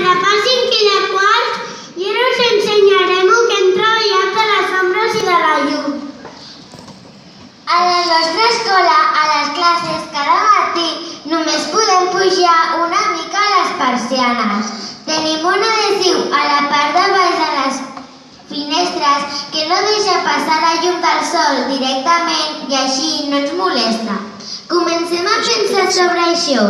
de cinc i de quart i ara us ensenyarem que hem treballat de les ombres i de la llum. A la nostra escola, a les classes, cada matí només podem pujar una mica a les persianes. Tenim un adhesiu a la part de baix de les finestres que no deixa passar la llum del sol directament i així no ens molesta. Comencem a pensar sobre això.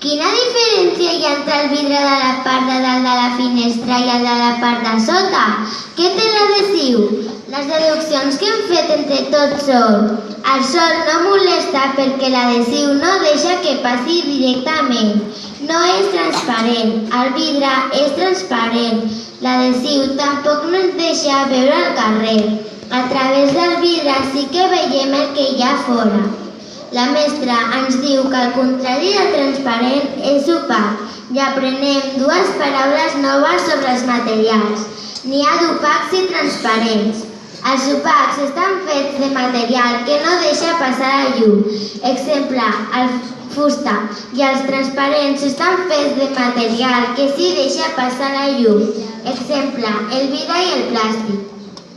Quina diferència hi ha entre el vidre de la part de dalt de la finestra i el de la part de sota? Què té l'adhesiu? Les deduccions que hem fet entre tots són: el sol no molesta perquè l'adhesiu no deixa que passi directament. No és transparent. El vidre és transparent. L'adhesiu tampoc no ens deixa veure el carrer. A través del vidre sí que veiem el que hi ha fora. La mestra ens diu que el contrari de transparent és opac i aprenem dues paraules noves sobre els materials. N'hi ha d'opacs i transparents. Els opacs estan fets de material que no deixa passar la llum, exemple, el fusta, i els transparents estan fets de material que sí deixa passar la llum, exemple, el vidre i el plàstic.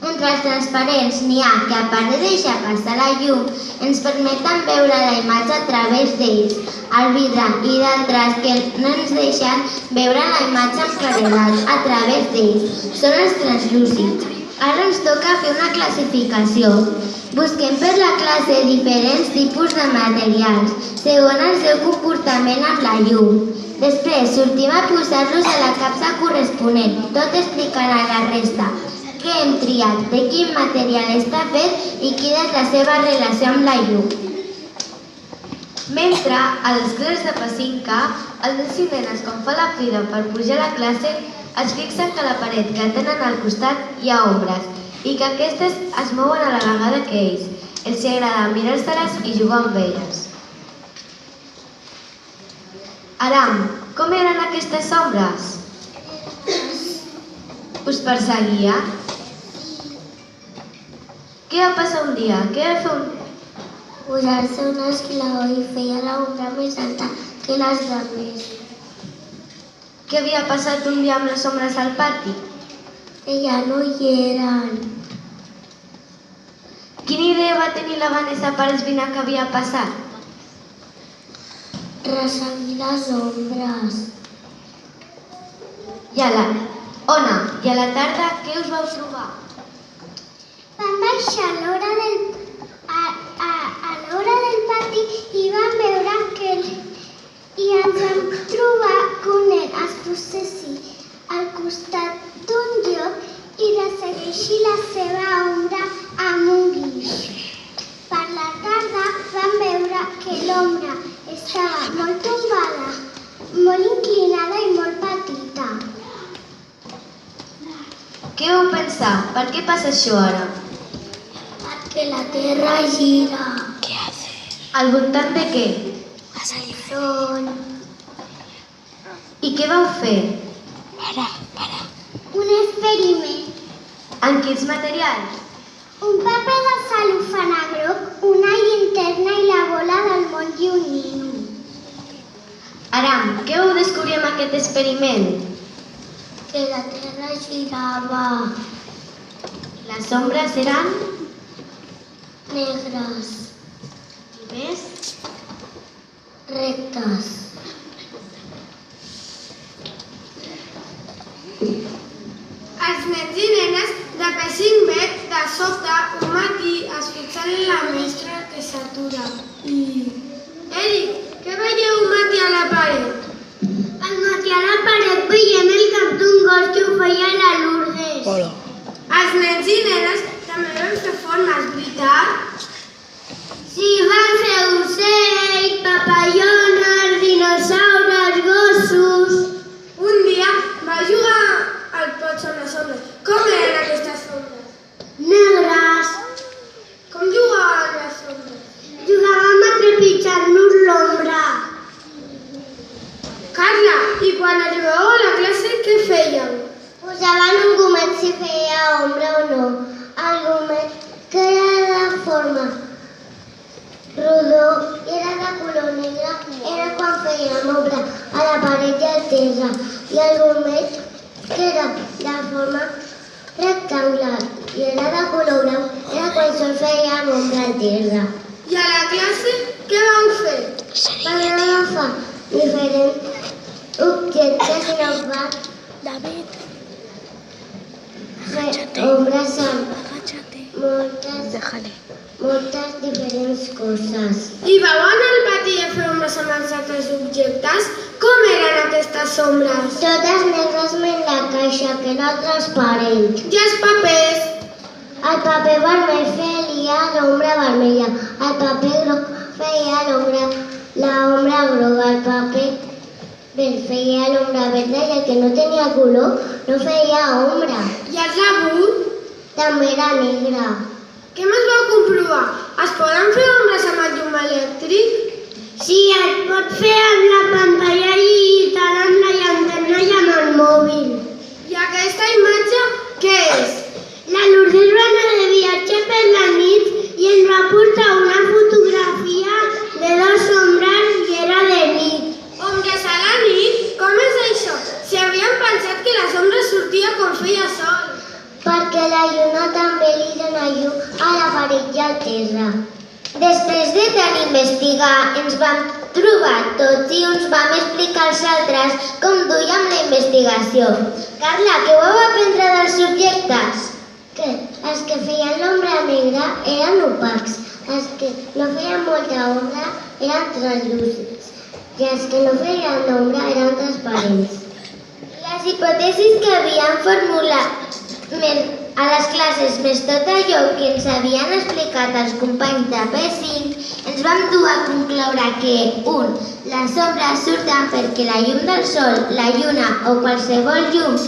Entre els transparents n'hi ha que, a part de deixar passar la llum, ens permeten veure la imatge a través d'ells, el vidre, i d'altres que no ens deixen veure la imatge en claredat a través d'ells. Són els translúcids. Ara ens toca fer una classificació. Busquem per la classe diferents tipus de materials, segons el seu comportament amb la llum. Després sortim a posar-los a la capsa corresponent, tot explicant a la resta què hem triat, de quin material està fet i quina és la seva relació amb la llum. Mentre, a les classes de P5K, els nens i nenes, quan fa la crida per pujar a la classe, es fixen que a la paret que tenen al costat hi ha ombres i que aquestes es mouen a la vegada que ells. Els agrada mirar-se-les i jugar amb elles. Aram, com eren aquestes ombres? Us perseguia? Què va passar un dia? Què va fer Posar-se un esclau i feia l'ombra més alta que les altres. Què havia passat un dia amb les ombres al pati? Que ja no hi eren. Quina idea va tenir la Vanessa per esbrinar què havia passat? Resseguir les ombres. Ona, i a la tarda què us vau trobar? Vam baixar a l'hora del pati i vam veure que i ens vam trobar que un nen es posessi al costat d'un llop i de segueixi la seva ombra amb un guix. Per la tarda vam veure que l'ombra estava molt tombada, molt inclinada i molt petita. Què vau pensar? Per què passa això ara? Perquè la terra gira. Al voltant de què? Són I què vau fer? Un experiment. En quins materials? Un paper de cel·lofana groc, una llinterna i la bola del món i un nino. Aram, què vau descobrir amb aquest experiment? que la terra girava. Les ombres eren Negres, i més? rectes. Els nens i nenes de P5B, de sobte, un matí es fixen en la mestra que s'atura. Eric, què veieu un matí a la paret? Al matí a la paret veiem el cap d'un gos que ho feia la Lourdes. Hola. Els nens i nenes també van fer formes, veritat? Sí, van fer ocells, papallones, dinosaures, gossos. Un dia va jugar al pot amb les ombres. Com eren aquestes ombres? Negres. Com jugaven les ombres? Jugàvem a trepitjar-nos l'ombra. Carla, i quan arribeu a la classe, què fèieu? Posaven un gomet si feia ombra o no. El gomet que era de forma rodó i era de color negre era quan fèiem ombra a la paret i al terra, i el gomet, que era de forma rectangular i era de color blau, era quan sol fèiem ombra al terra. I a la classe què vau fer? Vam agafar diferents objectes i nos va fer ombres amb moltes diferents coses. I vau anar al pati a fer ombres amb els altres objectes? Com eren aquestes ombres? Totes negres menys la caixa, que era transparent. I els papers? El paper vermell feia l'ombra vermella, el paper groc feia l'ombra groga, el paper verd feia l'ombra verda i el que no tenia color no feia ombra. I el rebut? També era negre. Què més vau comprovar? Es poden fer ombres amb el llum elèctric? Sí, es pot fer amb la pantalla digital, amb la llanterna i amb el mòbil. I aquesta imatge què és? La Lourdes va anar de viatge per la nit i ens va portar una fotografia de dos ombres i era de nit. Ombres a la nit? Com és això? Si havíem pensat que les ombres sortien quan feia sol. Perquè la lluna també li dona llum a la paret i al terra. Després de tant investigar, ens vam trobar tots i ens vam explicar als altres com duíem la investigació. Carla, què vau aprendre dels subjectes? Que els que feien l'ombra negra eren opacs, els que no feien molta ombra eren translúcids i els que no feien ombra eren transparents. Les hipòtesis que havíem formulat a les classes més tot allò que ens havien explicat els companys de P5 ens vam dur a concloure que 1. Les ombres surten perquè la llum del sol, la lluna o qualsevol llum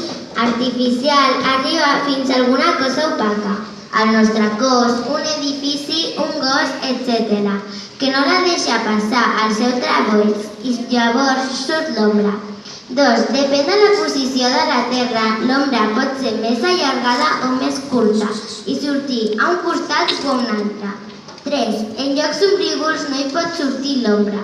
artificial arriba fins a alguna cosa opaca, el nostre cos, un edifici, un gos, etc., que no la deixa passar al seu través i llavors surt l'ombra. 2. Depèn de la posició de la Terra, l'ombra pot ser més allargada o més curta i sortir a un costat o a un altre. 3. En llocs ombrívols no hi pot sortir l'ombra.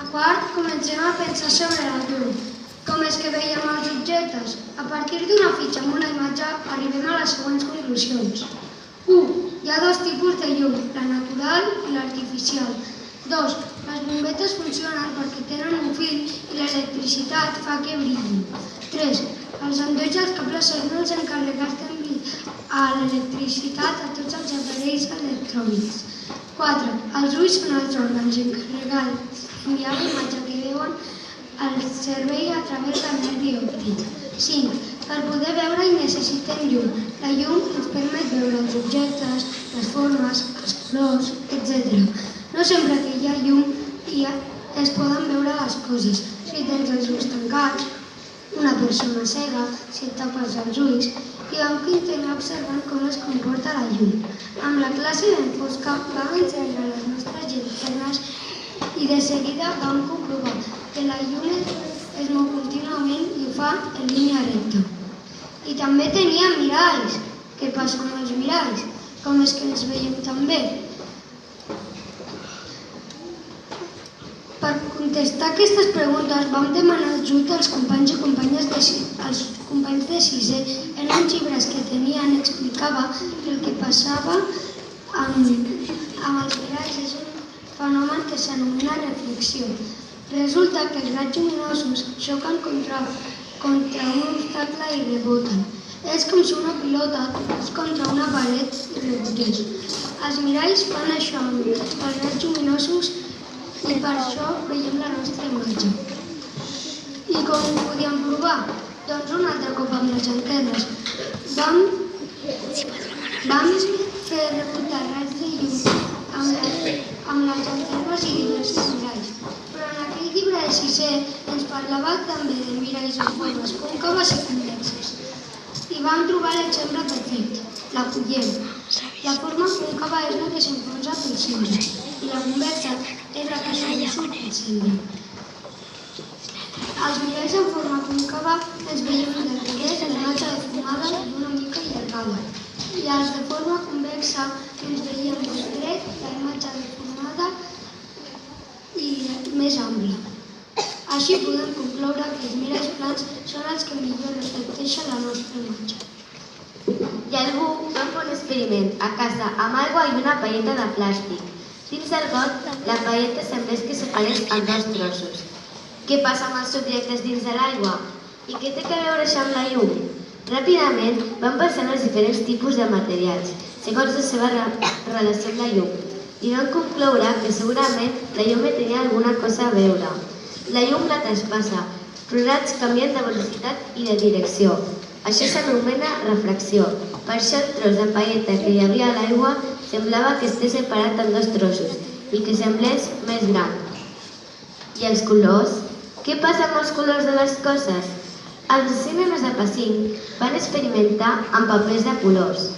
A quart, comencem a pensar sobre la llum. Com és que veiem els objectes? A partir d'una fitxa amb una imatge arribem a les següents conclusions. 1. Hi ha dos tipus de llum, la natural i l'artificial. 2. Les bombetes funcionen perquè tenen un fil i l'electricitat fa que brillin. 3. Els endolls i els cables són els encarregats d'enviar a l'electricitat a tots els aparells electrònics. 4. Els ulls són els òrgans encarregats d'enviar la imatge que veuen al cervell a través del nervi òptic. 5. Per poder veure hi necessitem llum. La llum ens permet veure els objectes, les formes, els colors, etc. No sempre que hi ha llum es poden veure les coses. Si tens els ulls tancats, una persona cega, si et tapes els ulls, i vam continuar observant com es comporta la llum. Amb la classe ben fosca vam encendre les nostres llanternes i de seguida vam comprovar que la llum es mou contínuament i ho fa en línia recta. I també tenia miralls. Què passa amb els miralls? Com és que ens veiem tan bé? Per contestar aquestes preguntes vam demanar ajut als companys i companyes de sisè. Eren llibres que tenien, explicava que el que passava amb els miralls és un fenomen que s'anomena reflexió. Resulta que els raigs lluminosos xoquen contra un obstacle i reboten. És com si una pilota toqués contra una paret i rebotés. Els miralls fan això amb els raigs lluminosos i per això veiem la nostra imatge. I com ho podíem provar? Doncs un altre cop amb les llanternes. Vam fer rebotar raigs de llum amb les llanternes i diversos miralls. Però en aquell llibre de sisè ens parlava també de miralls de formes còncaves i convexes. I vam trobar l'exemple perfecte, la cullera. La forma còncava és la que s'enfonsa pel centre i la convexa és la que surt pel centre. Els miralls en forma còncava els veiem del revés, la imatge deformada i una mica allargada. I els de forma convexa ens veiem del dret, la imatge deformada ordenada i més àmplia. Així podem concloure que els miralls plans són els que millor reflecteixen la nostra imatge. I algú va fer un experiment a casa amb aigua i una palleta de plàstic. Dins del got, la palleta semblés que separés en dos trossos. Què passa amb els subjectes dins de l'aigua? I què té a veure això amb la llum? Ràpidament van passar els diferents tipus de materials, segons la seva relació amb la llum, i van concloure que segurament la llum hi tenia alguna cosa a veure. La llum la traspassa, però els raigs canvien de velocitat i de direcció. Això s'anomena refracció. Per això el tros de palleta que hi havia a l'aigua semblava que estigués separat en dos trossos i que semblés més gran. I els colors? Què passa amb els colors de les coses? Els cinemes de Pacín van experimentar amb papers de colors.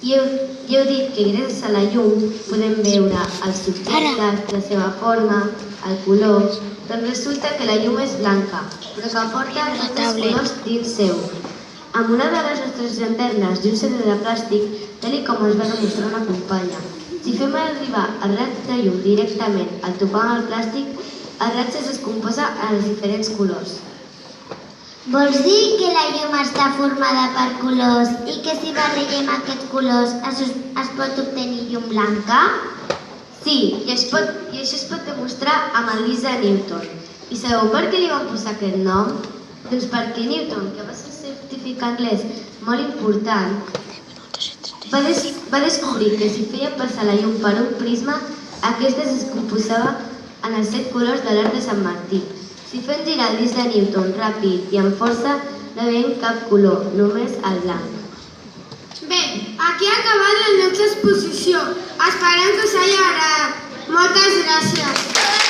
I heu dit que gràcies a la llum podem veure els subjectes, la seva forma, el color. Doncs resulta que la llum és blanca, però que porta tots els colors dins seu. Amb una de les nostres llanternes i un CD de plàstic, tal com ens va demostrar una companya. Si fem arribar el raig de llum directament al topar amb el plàstic, el raig es descomposa en els diferents colors. Vols dir que la llum està formada per colors i que si barregem aquests colors es pot obtenir llum blanca? Sí, i això es pot demostrar amb el Lluís de Newton. I sabeu per què li van posar aquest nom? Doncs perquè Newton, que va ser un científic anglès molt important, va descobrir que si feia passar la llum per un prisma, aquesta es descomposava en els 7 colors de l'arc de Sant Martí. Si fem girar el disc de Newton ràpid i amb força, no veiem cap color, només el blanc. Bé, aquí ha acabat la nostra exposició. Esperem que us hagi agradat. Moltes gràcies.